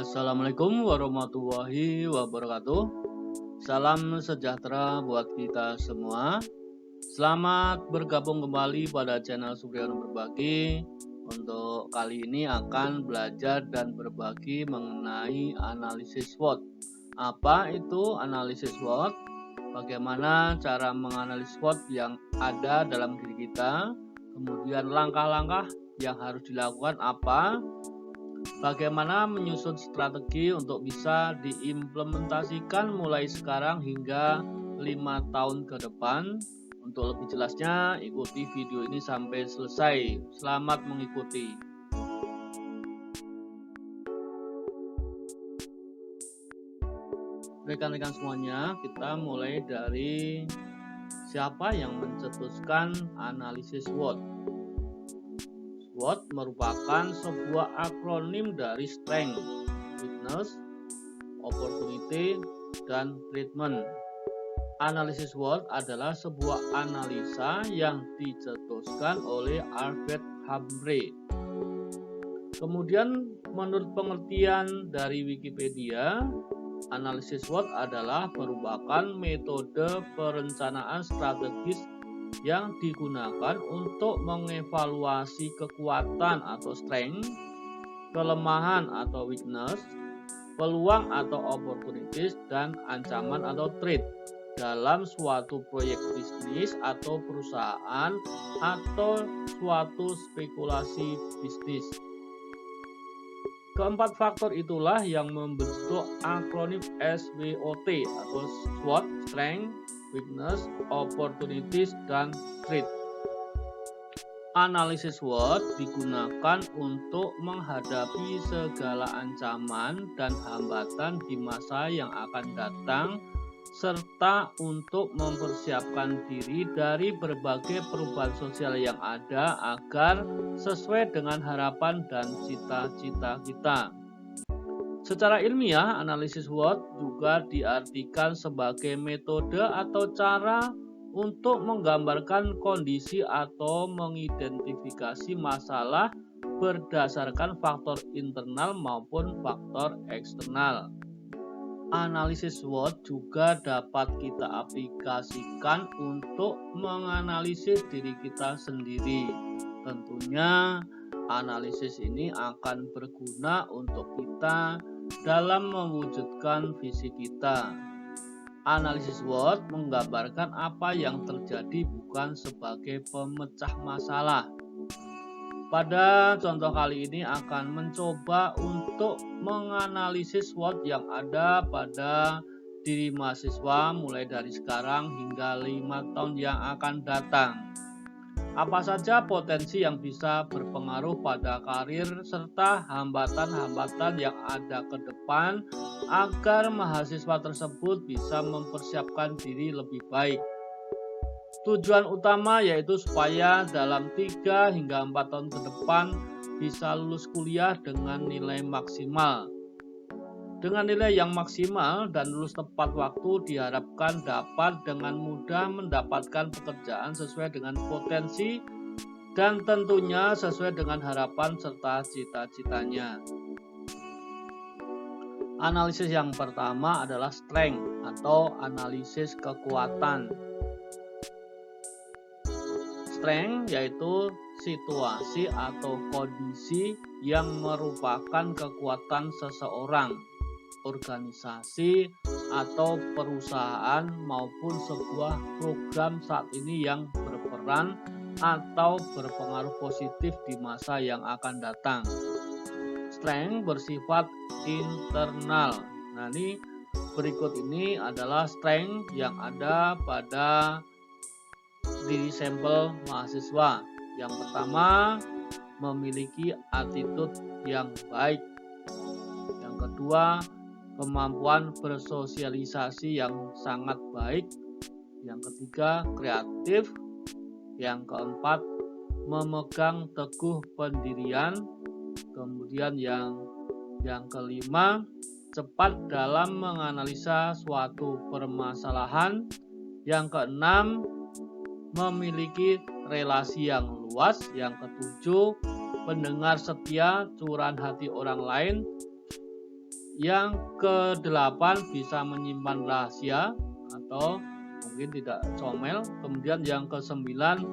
Assalamualaikum warahmatullahi wabarakatuh. Salam sejahtera buat kita semua. Selamat bergabung kembali pada channel Supriyono Berbagi. Untuk kali ini akan belajar dan berbagi mengenai analisis SWOT. Apa itu analisis SWOT? Bagaimana cara menganalisis SWOT yang ada dalam diri kita? Kemudian langkah-langkah yang harus dilakukan apa? Bagaimana menyusun strategi untuk bisa diimplementasikan mulai sekarang hingga 5 tahun ke depan. Untuk lebih jelasnya, ikuti video ini sampai selesai. Selamat mengikuti. Rekan-rekan semuanya, kita mulai dari siapa yang mencetuskan analisis SWOT. SWOT merupakan sebuah akronim dari strength, weakness, opportunity, dan treatment. Analisis SWOT adalah sebuah analisa yang dicetuskan oleh Albert Humphrey. Kemudian menurut pengertian dari Wikipedia, analisis SWOT adalah merupakan metode perencanaan strategis yang digunakan untuk mengevaluasi kekuatan atau strength, kelemahan atau weakness, peluang atau opportunities, dan ancaman atau threat dalam suatu proyek bisnis atau perusahaan atau suatu spekulasi bisnis. Keempat faktor itulah yang membentuk akronim SWOT atau SWOT, Strength, Weakness, Opportunities, dan Threat. Analisis SWOT digunakan untuk menghadapi segala ancaman dan hambatan di masa yang akan datang, serta untuk mempersiapkan diri dari berbagai perubahan sosial yang ada agar sesuai dengan harapan dan cita-cita kita. Secara ilmiah, analisis SWOT juga diartikan sebagai metode atau cara untuk menggambarkan kondisi atau mengidentifikasi masalah berdasarkan faktor internal maupun faktor eksternal. Analisis SWOT juga dapat kita aplikasikan untuk menganalisis diri kita sendiri. Tentunya analisis ini akan berguna untuk kita dalam mewujudkan visi kita. Analisis SWOT menggambarkan apa yang terjadi bukan sebagai pemecah masalah. Pada contoh kali ini akan mencoba untuk menganalisis SWOT yang ada pada diri mahasiswa mulai dari sekarang hingga 5 tahun yang akan datang. Apa saja potensi yang bisa berpengaruh pada karir serta hambatan-hambatan yang ada ke depan agar mahasiswa tersebut bisa mempersiapkan diri lebih baik. Tujuan utama yaitu supaya dalam 3 hingga 4 tahun ke depan bisa lulus kuliah dengan nilai maksimal. Dengan nilai yang maksimal dan lulus tepat waktu diharapkan dapat dengan mudah mendapatkan pekerjaan sesuai dengan potensi dan tentunya sesuai dengan harapan serta cita-citanya. Analisis yang pertama adalah strength atau analisis kekuatan. Strength yaitu situasi atau kondisi yang merupakan kekuatan seseorang, organisasi, atau perusahaan maupun sebuah program saat ini yang berperan atau berpengaruh positif di masa yang akan datang. Strength bersifat internal. Nah, ini berikut ini adalah strength yang ada pada diri sampel mahasiswa. Yang pertama, memiliki attitude yang baik. Yang kedua, kemampuan bersosialisasi yang sangat baik. Yang ketiga, kreatif. Yang keempat, memegang teguh pendirian. Kemudian yang kelima, cepat dalam menganalisa suatu permasalahan. Yang keenam, memiliki relasi yang luas. Yang ketujuh, pendengar setia, curahan hati orang lain. Yang kedelapan, bisa menyimpan rahasia atau mungkin tidak comel. Kemudian yang kesembilan,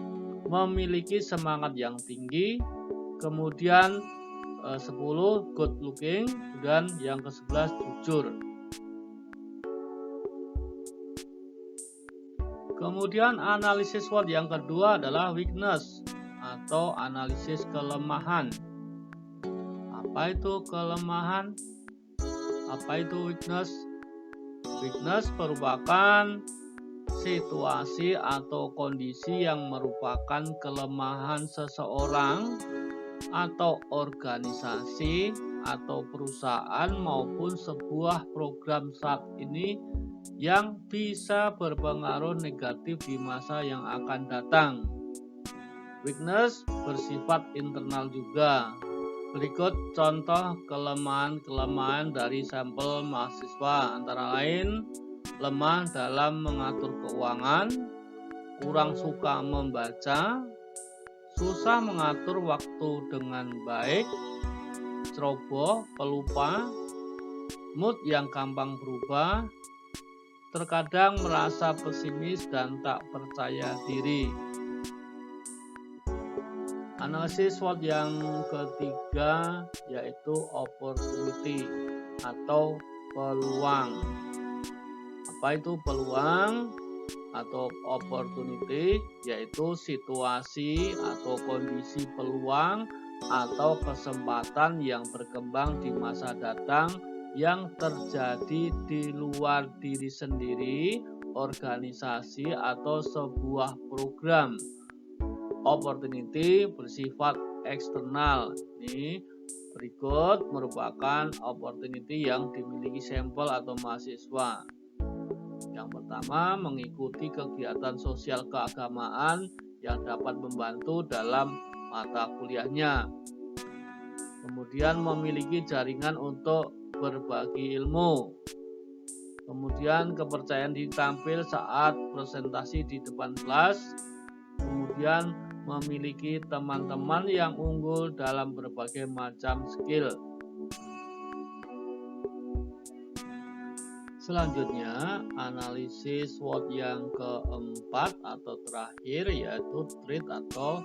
memiliki semangat yang tinggi. Kemudian 10, good looking. Dan yang ke-11, jujur. Kemudian analisis SWOT yang kedua adalah weakness atau analisis kelemahan. Apa itu kelemahan? Apa itu weakness? Weakness merupakan situasi atau kondisi yang merupakan kelemahan seseorang atau organisasi atau perusahaan maupun sebuah program saat ini yang bisa berpengaruh negatif di masa yang akan datang. Weakness bersifat internal juga. Berikut contoh kelemahan-kelemahan dari sampel mahasiswa, antara lain lemah dalam mengatur keuangan, kurang suka membaca, susah mengatur waktu dengan baik, ceroboh, pelupa, mood yang gampang berubah, terkadang merasa pesimis dan tak percaya diri. Analisis SWOT yang ketiga yaitu opportunity atau peluang. Apa itu peluang atau opportunity? Yaitu situasi atau kondisi peluang atau kesempatan yang berkembang di masa datang yang terjadi di luar diri sendiri, organisasi, atau sebuah program. Opportunity bersifat eksternal. Ini berikut merupakan opportunity yang dimiliki sampel atau mahasiswa. Yang pertama, mengikuti kegiatan sosial keagamaan yang dapat membantu dalam mata kuliahnya. Kemudian memiliki jaringan untuk berbagi ilmu. Kemudian kepercayaan diri tampil saat presentasi di depan kelas. Kemudian memiliki teman-teman yang unggul dalam berbagai macam skill. Selanjutnya, analisis SWOT yang keempat atau terakhir yaitu threat atau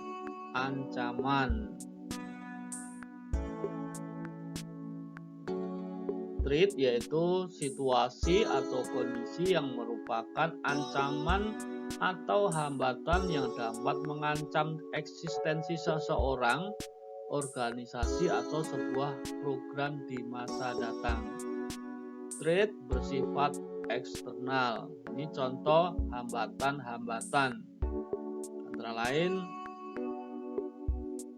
ancaman. Threat yaitu situasi atau kondisi yang merupakan ancaman atau hambatan yang dapat mengancam eksistensi seseorang, organisasi, atau sebuah program di masa datang. Threat bersifat eksternal. Ini contoh hambatan-hambatan. Antara lain,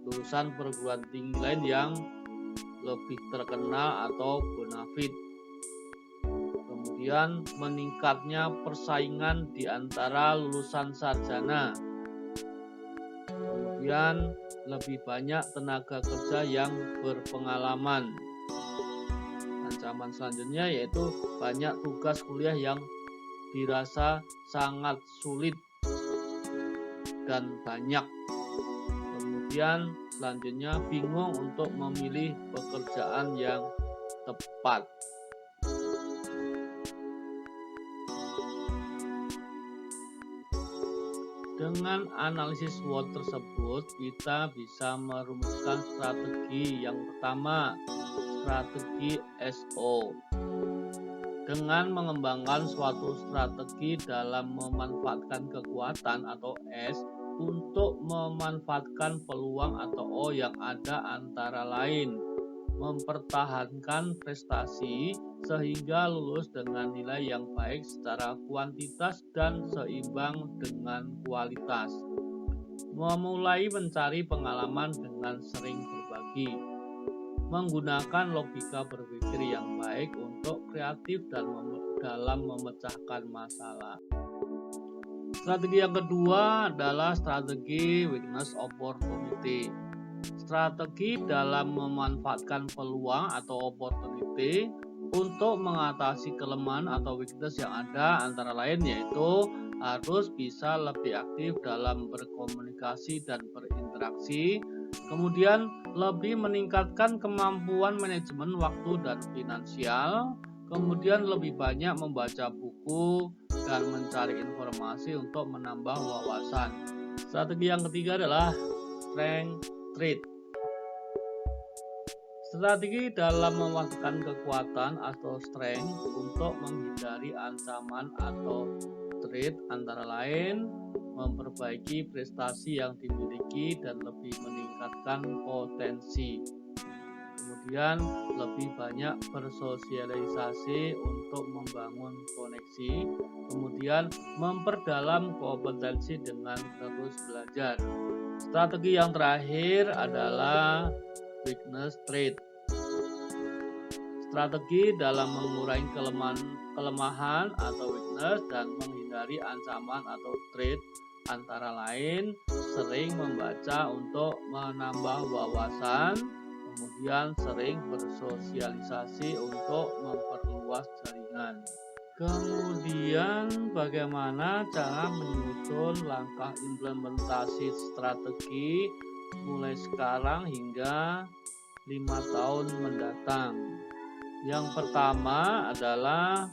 lulusan perguruan tinggi lain yang lebih terkenal atau bonafit. Kemudian meningkatnya persaingan di antara lulusan sarjana. Kemudian lebih banyak tenaga kerja yang berpengalaman. Ancaman selanjutnya yaitu banyak tugas kuliah yang dirasa sangat sulit dan banyak. Kemudian selanjutnya bingung untuk memilih pekerjaan yang tepat. Dengan analisis SWOT tersebut, kita bisa merumuskan strategi. Yang pertama, strategi SO. Dengan mengembangkan suatu strategi dalam memanfaatkan kekuatan atau S untuk memanfaatkan peluang atau O yang ada, antara lain mempertahankan prestasi sehingga lulus dengan nilai yang baik secara kuantitas dan seimbang dengan kualitas. Memulai mencari pengalaman dengan sering berbagi. Menggunakan logika berpikir yang baik untuk kreatif dan dalam memecahkan masalah. Strategi yang kedua adalah strategi weakness opportunity. Strategi dalam memanfaatkan peluang atau opportunity untuk mengatasi kelemahan atau weakness yang ada, antara lain yaitu harus bisa lebih aktif dalam berkomunikasi dan berinteraksi, Kemudian lebih meningkatkan kemampuan manajemen waktu dan finansial. Kemudian lebih banyak membaca buku dan mencari informasi untuk menambah wawasan. Strategi yang ketiga adalah strength trade. Strategi dalam memasukkan kekuatan atau strength untuk menghindari ancaman atau threat antara lain memperbaiki prestasi yang dimiliki dan lebih meningkatkan potensi. Kemudian lebih banyak bersosialisasi untuk membangun koneksi. Kemudian memperdalam kompetensi dengan terus belajar. Strategi yang terakhir adalah weakness trade. Strategi dalam mengurangi kelemahan atau weakness dan menghindari ancaman atau threat antara lain sering membaca untuk menambah wawasan, kemudian sering bersosialisasi untuk memperluas jaringan. Kemudian bagaimana cara menyusun langkah implementasi strategi mulai sekarang hingga 5 tahun mendatang. Yang pertama adalah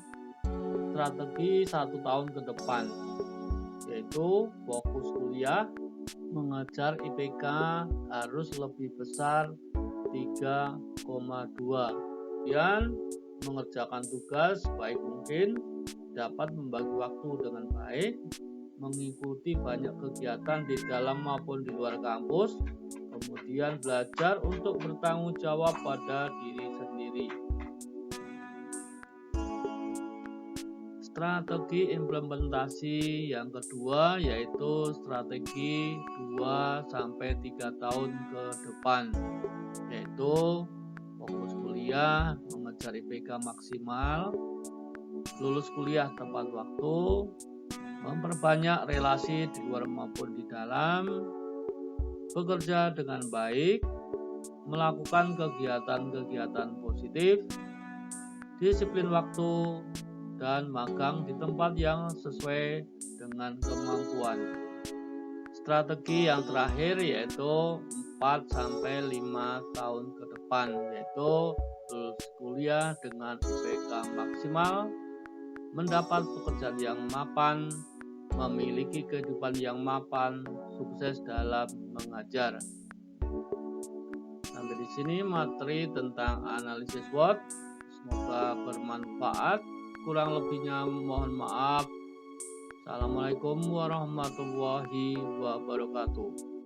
strategi 1 tahun ke depan, yaitu fokus kuliah, mengejar IPK harus lebih besar 3,2. Kemudian mengerjakan tugas baik mungkin, dapat membagi waktu dengan baik, mengikuti banyak kegiatan di dalam maupun di luar kampus, kemudian belajar untuk bertanggung jawab pada diri sendiri. Strategi implementasi yang kedua yaitu strategi 2-3 tahun ke depan, yaitu fokus kuliah, mengejar IPK maksimal, lulus kuliah tepat waktu, memperbanyak relasi di luar maupun di dalam, bekerja dengan baik, melakukan kegiatan-kegiatan positif, disiplin waktu, dan magang di tempat yang sesuai dengan kemampuan. Strategi yang terakhir yaitu 4-5 tahun ke depan, yaitu lulus kuliah dengan IPK maksimal, mendapat pekerjaan yang mapan, memiliki kehidupan yang mapan, sukses dalam mengajar. Sampai di sini materi tentang analisis SWOT. Semoga bermanfaat. Kurang lebihnya mohon maaf. Assalamualaikum warahmatullahi wabarakatuh.